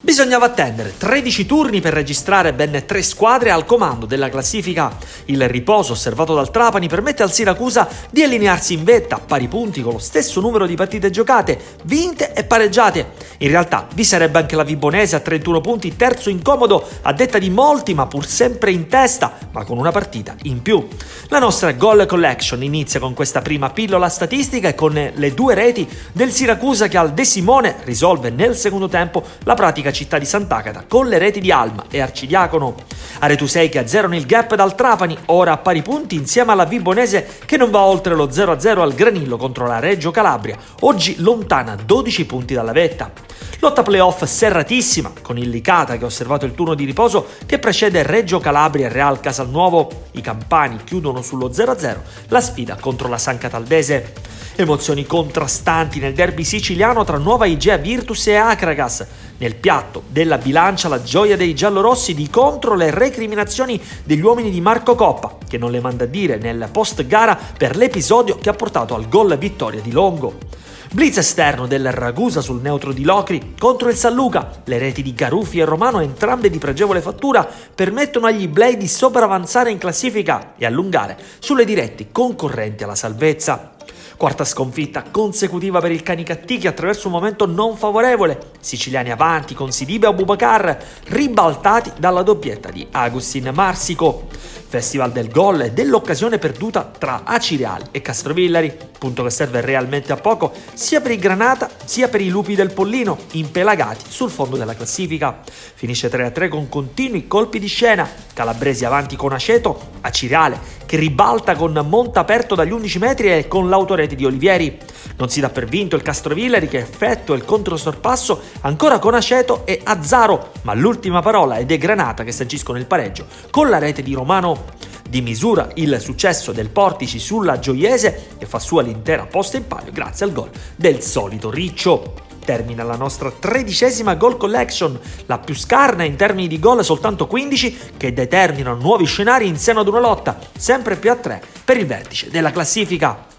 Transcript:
Bisognava attendere 13 turni per registrare ben 3 squadre al comando della classifica. Il riposo osservato dal Trapani permette al Siracusa di allinearsi in vetta a pari punti con lo stesso numero di partite giocate, vinte e pareggiate. In realtà vi sarebbe anche la Vibonese a 31 punti, terzo incomodo a detta di molti, ma pur sempre in testa, ma con una partita in più. La nostra Goal Collection inizia con questa prima pillola statistica e con le 2 reti del Siracusa che al De Simone risolve nel secondo tempo la pratica città di Sant'Agata con le reti di Alma e Arcidiacono. Aretusei che azzerano il gap dal Trapani, ora a pari punti insieme alla Vibonese che non va oltre lo 0-0 al Granillo contro la Reggio Calabria, oggi lontana 12 punti dalla vetta. Lotta playoff serratissima, con il Licata che ha osservato il turno di riposo che precede Reggio Calabria e Real Casalnuovo. I campani chiudono sullo 0-0 la sfida contro la San Cataldese. Emozioni contrastanti nel derby siciliano tra Nuova Igea Virtus e Acragas. Nel piatto della bilancia la gioia dei giallorossi di contro le recriminazioni degli uomini di Marco Coppa, che non le manda a dire nel post gara per l'episodio che ha portato al gol vittoria di Longo. Blitz esterno del Ragusa sul neutro di Locri contro il San Luca. Le reti di Garuffi e Romano, entrambe di pregevole fattura, permettono agli Blei di sopravanzare in classifica e allungare sulle dirette concorrenti alla salvezza. Quarta sconfitta consecutiva per il Canicattì che attraverso un momento non favorevole. Siciliani avanti con Sidibe e Abubakar, ribaltati dalla doppietta di Agustin Marsico. Festival del gol e dell'occasione perduta tra Acireale e Castrovillari, punto che serve realmente a poco sia per i Granata sia per i Lupi del Pollino, impelagati sul fondo della classifica. Finisce 3-3 con continui colpi di scena, calabresi avanti con Aceto, Acireale che ribalta con Montaperto dagli 11 metri e con l'autorete di Olivieri. Non si dà per vinto il Castrovillari che effettua il controsorpasso ancora con Aceto e Azzaro, ma l'ultima parola è dei Granata che sanciscono il pareggio con la rete di Romano. Di misura il successo del Portici sulla Gioiese e fa sua l'intera posta in palio grazie al gol del solito Riccio. Termina la nostra 13ª Goal Collection, la più scarna in termini di gol, soltanto 15, che determinano nuovi scenari in seno ad una lotta sempre più a 3 per il vertice della classifica.